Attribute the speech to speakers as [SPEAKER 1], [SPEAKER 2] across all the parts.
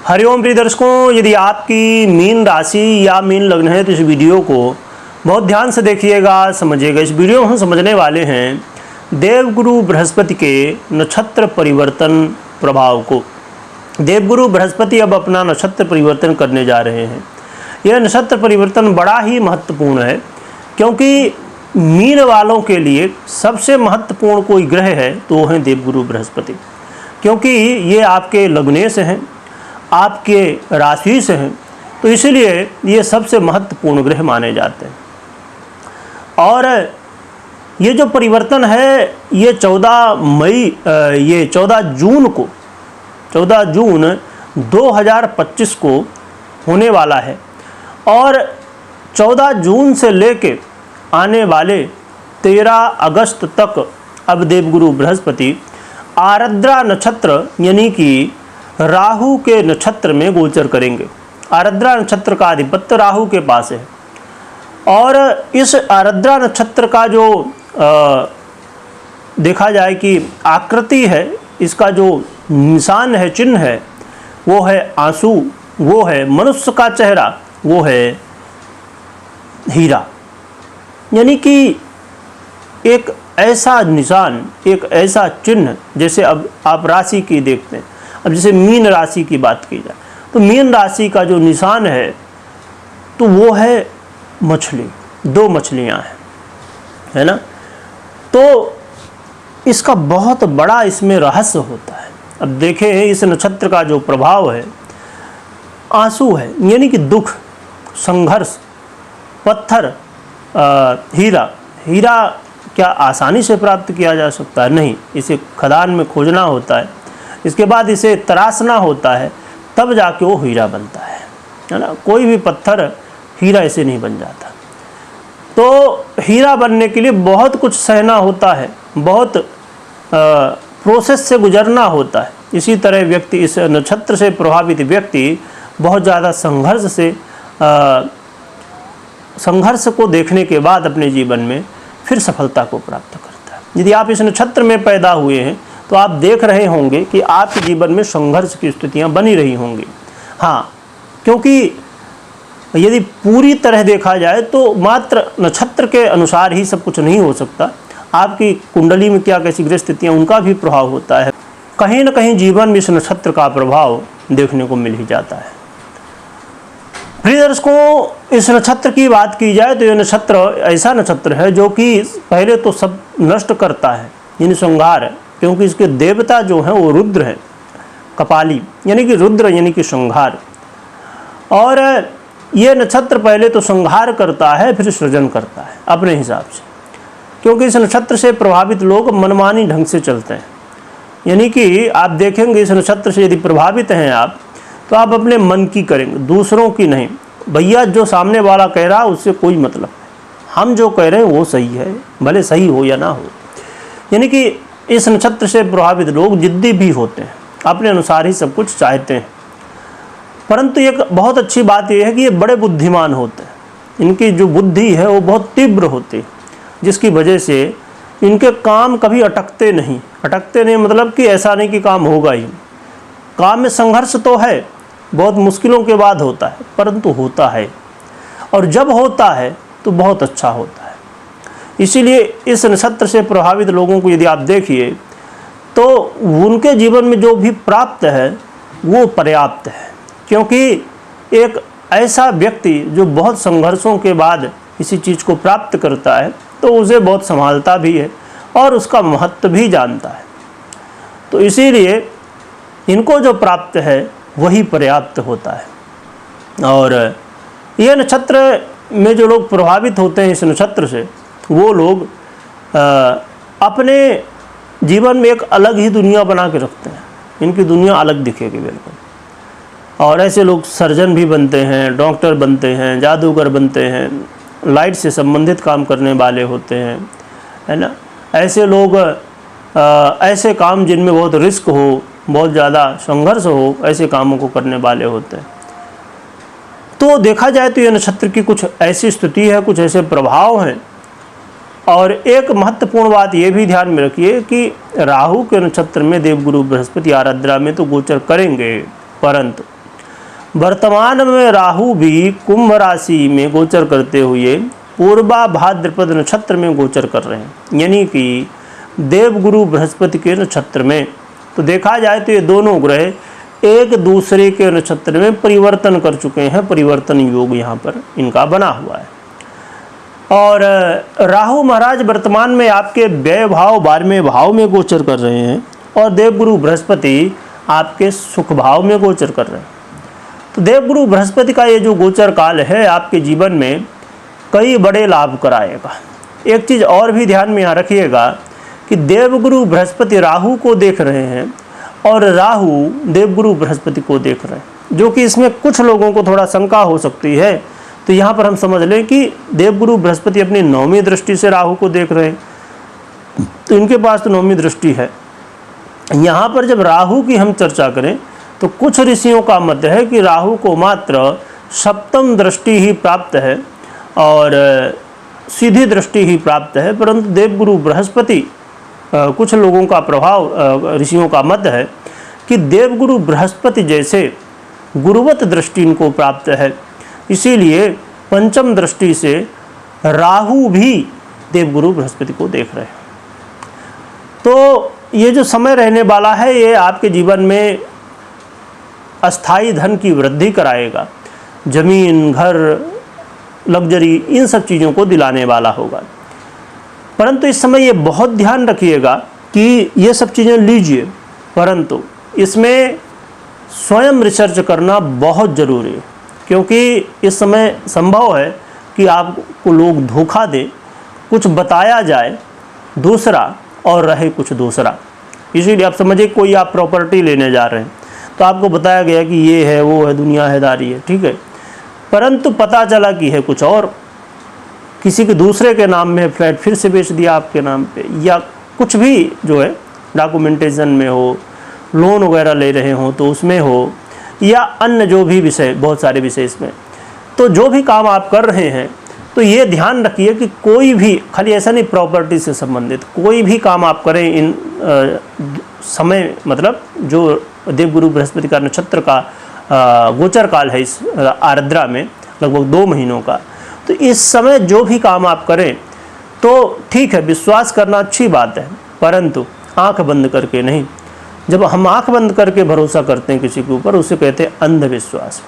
[SPEAKER 1] हरिओम प्रिय दर्शकों, यदि आपकी मीन राशि या मीन लग्न है तो इस वीडियो को बहुत ध्यान से देखिएगा, समझिएगा। इस वीडियो में हम समझने वाले हैं देवगुरु बृहस्पति के नक्षत्र परिवर्तन प्रभाव को। देवगुरु बृहस्पति अब अपना नक्षत्र परिवर्तन करने जा रहे हैं। यह नक्षत्र परिवर्तन बड़ा ही महत्वपूर्ण है, क्योंकि मीन वालों के लिए सबसे महत्वपूर्ण कोई ग्रह है तो वो हैं देवगुरु बृहस्पति, क्योंकि ये आपके लग्ने से हैं, आपके राशि से हैं, तो इसीलिए ये सबसे महत्वपूर्ण ग्रह माने जाते हैं। और ये जो परिवर्तन है ये 14 जून 2025 को होने वाला है। और 14 जून से लेके आने वाले 13 अगस्त तक अब देवगुरु बृहस्पति आरद्रा नक्षत्र यानी कि राहु के नक्षत्र में गोचर करेंगे। आरद्रा नक्षत्र का आधिपत्य राहु के पास है। और इस आरद्रा नक्षत्र का जो देखा जाए कि आकृति है, इसका जो निशान है, चिन्ह है, वो है आंसू, वो है मनुष्य का चेहरा, वो है हीरा। यानी कि एक ऐसा निशान, एक ऐसा चिन्ह, जैसे अब आप राशि की देखते हैं। अब जैसे मीन राशि की बात की जाए तो मीन राशि का जो निशान है तो वो है मछली, 2 मछलियां हैं, है ना। तो इसका बहुत बड़ा इसमें रहस्य होता है। अब देखें, इस नक्षत्र का जो प्रभाव है आंसू है, यानी कि दुख, संघर्ष। पत्थर, हीरा क्या आसानी से प्राप्त किया जा सकता है? नहीं, इसे खदान में खोजना होता है, इसके बाद इसे तराशना होता है, तब जाके वो हीरा बनता है ना। कोई भी पत्थर हीरा ऐसे नहीं बन जाता। तो हीरा बनने के लिए बहुत कुछ सहना होता है, बहुत प्रोसेस से गुजरना होता है। इसी तरह व्यक्ति, इस नक्षत्र से प्रभावित व्यक्ति बहुत ज़्यादा संघर्ष को देखने के बाद अपने जीवन में फिर सफलता को प्राप्त करता है। यदि आप इस नक्षत्र में पैदा हुए हैं तो आप देख रहे होंगे कि आपके जीवन में संघर्ष की स्थितियां बनी रही होंगी। हाँ, क्योंकि यदि पूरी तरह देखा जाए तो मात्र नक्षत्र के अनुसार ही सब कुछ नहीं हो सकता। आपकी कुंडली में क्या कैसी ग्रह स्थितियाँ, उनका भी प्रभाव होता है। कहीं ना कहीं जीवन में इस नक्षत्र का प्रभाव देखने को मिल ही जाता है। प्रिय दर्शकों, इस नक्षत्र की बात की जाए तो यह नक्षत्र ऐसा नक्षत्र है जो कि पहले तो सब नष्ट करता है, यानी संहार, क्योंकि इसके देवता जो हैं वो रुद्र हैं, कपाली, यानी कि रुद्र यानी कि संहार। और ये नक्षत्र पहले तो संहार करता है, फिर सृजन करता है अपने हिसाब से, क्योंकि इस नक्षत्र से प्रभावित लोग मनमानी ढंग से चलते हैं। यानी कि आप देखेंगे इस नक्षत्र से यदि प्रभावित हैं आप, तो आप अपने मन की करेंगे, दूसरों की नहीं। भैया जो सामने वाला कह रहा है उससे कोई मतलब नहीं, हम जो कह रहे हैं वो सही है, भले सही हो या ना हो। यानी कि इस नक्षत्र से प्रभावित लोग जिद्दी भी होते हैं, अपने अनुसार ही सब कुछ चाहते हैं। परंतु एक बहुत अच्छी बात यह है कि ये बड़े बुद्धिमान होते हैं। इनकी जो बुद्धि है वो बहुत तीव्र होती है, जिसकी वजह से इनके काम कभी अटकते नहीं मतलब कि ऐसा नहीं कि काम होगा ही। काम में संघर्ष तो है, बहुत मुश्किलों के बाद होता है, परंतु होता है। और जब होता है तो बहुत अच्छा होता है। इसीलिए इस नक्षत्र से प्रभावित लोगों को यदि आप देखिए तो उनके जीवन में जो भी प्राप्त है वो पर्याप्त है, क्योंकि एक ऐसा व्यक्ति जो बहुत संघर्षों के बाद किसी चीज़ को प्राप्त करता है तो उसे बहुत संभालता भी है और उसका महत्व भी जानता है। तो इसीलिए इनको जो प्राप्त है वही पर्याप्त होता है। और यह नक्षत्र में जो लोग प्रभावित होते हैं इस नक्षत्र से, वो लोग अपने जीवन में एक अलग ही दुनिया बना के रखते हैं। इनकी दुनिया अलग दिखेगी बिल्कुल। और ऐसे लोग सर्जन भी बनते हैं, डॉक्टर बनते हैं, जादूगर बनते हैं, लाइट से संबंधित काम करने वाले होते हैं, है ना। ऐसे लोग ऐसे काम जिनमें बहुत रिस्क हो, बहुत ज़्यादा संघर्ष हो, ऐसे कामों को करने वाले होते हैं। तो देखा जाए तो यह नक्षत्र की कुछ ऐसी स्थिति है, कुछ ऐसे प्रभाव हैं। और एक महत्वपूर्ण बात ये भी ध्यान में रखिए कि राहु के नक्षत्र में देवगुरु बृहस्पति आराद्रा में तो गोचर करेंगे, परंतु वर्तमान में राहु भी कुंभ राशि में गोचर करते हुए पूर्वा भाद्रपद नक्षत्र में गोचर कर रहे हैं, यानी कि देवगुरु बृहस्पति के नक्षत्र में। तो देखा जाए तो ये दोनों ग्रह एक दूसरे के नक्षत्र में परिवर्तन कर चुके हैं, परिवर्तन योग यहाँ पर इनका बना हुआ है। और राहु महाराज वर्तमान में आपके व्यय भाव 12वें भाव में गोचर कर रहे हैं और देवगुरु बृहस्पति आपके सुख भाव में गोचर कर रहे हैं। तो देवगुरु बृहस्पति का ये जो गोचर काल है आपके जीवन में कई बड़े लाभ कराएगा। एक चीज़ और भी ध्यान में यहाँ रखिएगा कि देवगुरु बृहस्पति राहु को देख रहे हैं और राहु देवगुरु बृहस्पति को देख रहे हैं, जो कि इसमें कुछ लोगों को थोड़ा शंका हो सकती है। तो यहाँ पर हम समझ लें कि देवगुरु बृहस्पति अपनी 9वीं दृष्टि से राहु को देख रहे हैं, तो इनके पास तो 9वीं दृष्टि है। यहाँ पर जब राहु की हम चर्चा करें तो कुछ ऋषियों का मत है कि राहु को मात्र 7वीं दृष्टि ही प्राप्त है और सीधी दृष्टि ही प्राप्त है, परंतु देवगुरु बृहस्पति कुछ लोगों का प्रभाव, ऋषियों का मत है कि देवगुरु बृहस्पति जैसे गुरुवत दृष्टि इनको प्राप्त है, इसीलिए 5वीं दृष्टि से राहु भी देवगुरु बृहस्पति को देख रहे हैं। तो ये जो समय रहने वाला है ये आपके जीवन में अस्थाई धन की वृद्धि कराएगा, जमीन, घर, लग्जरी, इन सब चीज़ों को दिलाने वाला होगा। परंतु इस समय ये बहुत ध्यान रखिएगा कि ये सब चीज़ें लीजिए, परंतु इसमें स्वयं रिसर्च करना बहुत ज़रूरी है, क्योंकि इस समय संभव है कि आपको लोग धोखा दें, कुछ बताया जाए दूसरा और रहे कुछ दूसरा। इसीलिए आप समझिए कोई आप प्रॉपर्टी लेने जा रहे हैं तो आपको बताया गया कि ये है, वो है, दुनिया हैदारी है, ठीक है, परंतु पता चला कि है कुछ और, किसी के दूसरे के नाम में फ्लैट फिर से बेच दिया आपके नाम पे, या कुछ भी जो है डॉक्यूमेंटेशन में हो, लोन वगैरह ले रहे हो तो उसमें हो, या अन्य जो भी विषय, बहुत सारे विषय इसमें। तो जो भी काम आप कर रहे हैं तो ये ध्यान रखिए कि कोई भी, खाली ऐसा नहीं प्रॉपर्टी से संबंधित कोई भी काम आप करें इन समय, मतलब जो देवगुरु बृहस्पति का नक्षत्र का गोचर काल है इस आर्द्रा में लगभग 2 महीनों का, तो इस समय जो भी काम आप करें तो ठीक है, विश्वास करना अच्छी बात है, परंतु आंख बंद करके नहीं। जब हम आंख बंद करके भरोसा करते हैं किसी के ऊपर, उसे कहते हैं अंधविश्वास,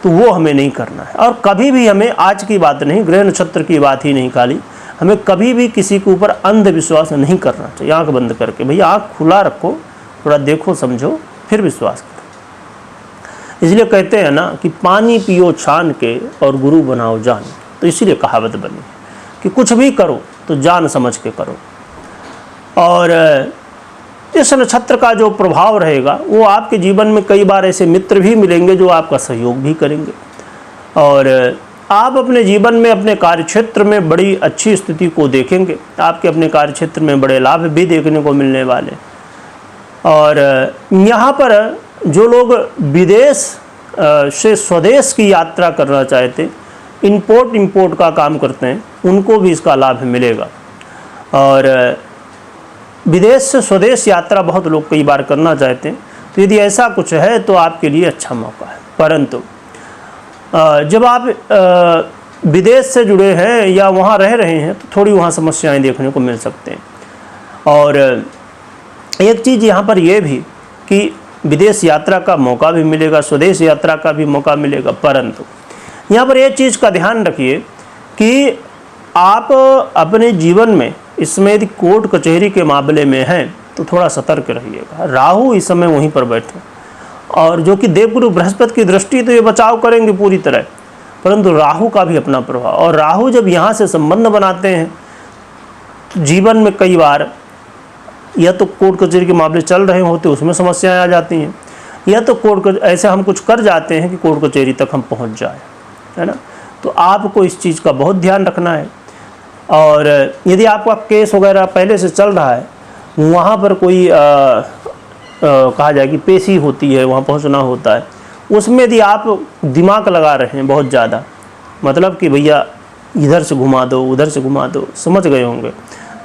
[SPEAKER 1] तो वो हमें नहीं करना है। और कभी भी हमें, आज की बात नहीं, ग्रह नक्षत्र की बात ही नहीं खाली, हमें कभी भी किसी के ऊपर अंधविश्वास नहीं करना चाहिए। आंख बंद करके, भैया आंख खुला रखो, थोड़ा देखो समझो, फिर विश्वास करो। इसलिए कहते हैं ना कि पानी पियो छान के और गुरु बनाओ जान, तो इसीलिए कहावत बनी कि कुछ भी करो तो जान समझ के करो। और इस नक्षत्र का जो प्रभाव रहेगा वो आपके जीवन में कई बार ऐसे मित्र भी मिलेंगे जो आपका सहयोग भी करेंगे, और आप अपने जीवन में अपने कार्यक्षेत्र में बड़ी अच्छी स्थिति को देखेंगे। आपके अपने कार्यक्षेत्र में बड़े लाभ भी देखने को मिलने वाले। और यहाँ पर जो लोग विदेश से स्वदेश की यात्रा करना चाहते हैं, इंपोर्ट का काम करते हैं, उनको भी इसका लाभ मिलेगा। और विदेश से स्वदेश यात्रा बहुत लोग कई बार करना चाहते हैं, तो यदि ऐसा कुछ है तो आपके लिए अच्छा मौका है। परंतु जब आप विदेश से जुड़े हैं या वहाँ रह रहे हैं तो थोड़ी वहाँ समस्याएं देखने को मिल सकते हैं। और एक चीज़ यहाँ पर यह भी कि विदेश यात्रा का मौका भी मिलेगा, स्वदेश यात्रा का भी मौका मिलेगा, परंतु यहाँ पर एक चीज़ का ध्यान रखिए कि आप अपने जीवन में इसमें यदि कोर्ट कचहरी के मामले में हैं तो थोड़ा सतर्क रहिएगा। राहु इस समय वहीं पर बैठे, और जो कि देवगुरु बृहस्पति की दृष्टि तो ये बचाव करेंगे पूरी तरह, परंतु राहु का भी अपना प्रभाव। और राहु जब यहाँ से संबंध बनाते हैं तो जीवन में कई बार या तो कोर्ट कचहरी के मामले चल रहे होते उसमें समस्याएं आ जाती हैं, या तो ऐसे हम कुछ कर जाते हैं कि कोर्ट कचहरी तक हम पहुँच जाए, है ना। तो आपको इस चीज़ का बहुत ध्यान रखना है। और यदि आपका केस वगैरह पहले से चल रहा है, वहाँ पर कोई कहा जाए कि पेशी होती है, वहाँ पहुँचना होता है, उसमें यदि आप दिमाग लगा रहे हैं बहुत ज़्यादा, मतलब कि भैया इधर से घुमा दो, उधर से घुमा दो, समझ गए होंगे,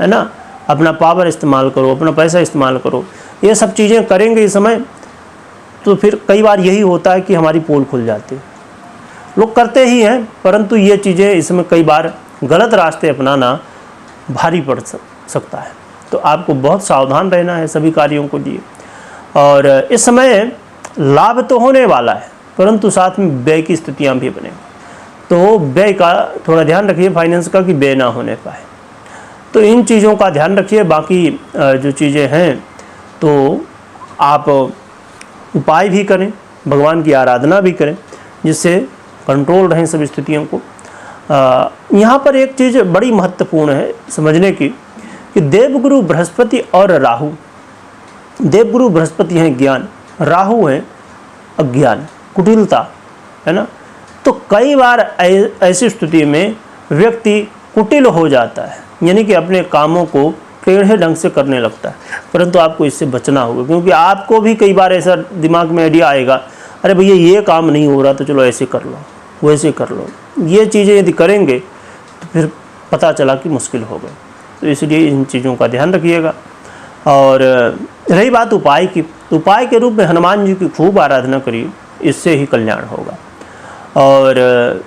[SPEAKER 1] है ना, अपना पावर इस्तेमाल करो, अपना पैसा इस्तेमाल करो, ये सब चीज़ें करेंगे इस समय तो फिर कई बार यही होता है कि हमारी पोल खुल जाती है। लोग करते ही हैं, परंतु ये चीज़ें इसमें कई बार गलत रास्ते अपनाना भारी पड़ सकता है। तो आपको बहुत सावधान रहना है सभी कार्यों को लिए। और इस समय लाभ तो होने वाला है, परंतु साथ में व्यय की स्थितियां भी बने, तो व्यय का थोड़ा ध्यान रखिए, फाइनेंस का, कि व्यय ना होने पाए। तो इन चीज़ों का ध्यान रखिए। बाकी जो चीज़ें हैं तो आप उपाय भी करें, भगवान की आराधना भी करें, जिससे कंट्रोल रहें सब स्थितियों को। यहाँ पर एक चीज़ बड़ी महत्वपूर्ण है समझने की, कि देवगुरु बृहस्पति और राहु, देवगुरु बृहस्पति हैं ज्ञान, राहु हैं अज्ञान, कुटिलता, है ना। तो कई बार ऐसी स्थिति में व्यक्ति कुटिल हो जाता है, यानी कि अपने कामों को टेढ़े ढंग से करने लगता है। परंतु आपको इससे बचना होगा, क्योंकि आपको भी कई बार ऐसा दिमाग में आइडिया आएगा, अरे भैया ये काम नहीं हो रहा तो चलो ऐसे कर लो, वैसे कर लो। ये चीज़ें यदि करेंगे तो फिर पता चला कि मुश्किल हो गई। तो इसलिए इन चीज़ों का ध्यान रखिएगा। और रही बात उपाय की, उपाय के रूप में हनुमान जी की खूब आराधना करिए, इससे ही कल्याण होगा। और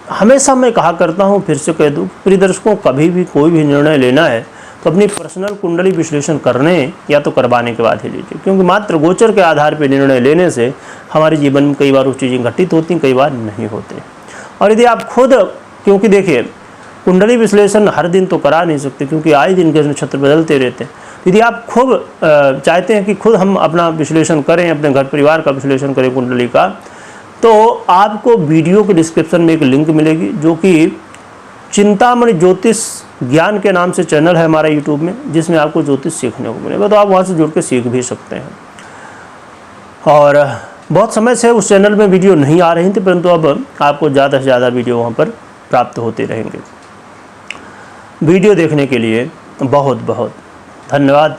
[SPEAKER 1] हमेशा मैं कहा करता हूँ, फिर से कह दूँ, प्रिय दर्शकों, कभी भी कोई भी निर्णय लेना है तो अपनी पर्सनल कुंडली विश्लेषण करने या तो करवाने के बाद ही लीजिए, क्योंकि मात्र गोचर के आधार पर निर्णय लेने से हमारे जीवन में कई बार वो चीज़ें घटित होती हैं, कई बार नहीं होते। और यदि आप खुद, क्योंकि देखिए कुंडली विश्लेषण हर दिन तो करा नहीं सकते, क्योंकि आए दिन के नक्षत्र बदलते रहते हैं। यदि आप खुद चाहते हैं कि खुद हम अपना विश्लेषण करें, अपने घर परिवार का विश्लेषण करें कुंडली का, तो आपको वीडियो के डिस्क्रिप्शन में एक लिंक मिलेगी, जो कि चिंतामणि ज्योतिष ज्ञान के नाम से चैनल है हमारा यूट्यूब में, जिसमें आपको ज्योतिष सीखने को मिलेगा। तो आप वहाँ से जुड़ के सीख भी सकते हैं। और बहुत समय से उस चैनल में वीडियो नहीं आ रही थी, परंतु अब आपको ज़्यादा से ज़्यादा वीडियो वहाँ पर प्राप्त होते रहेंगे। वीडियो देखने के लिए बहुत बहुत धन्यवाद।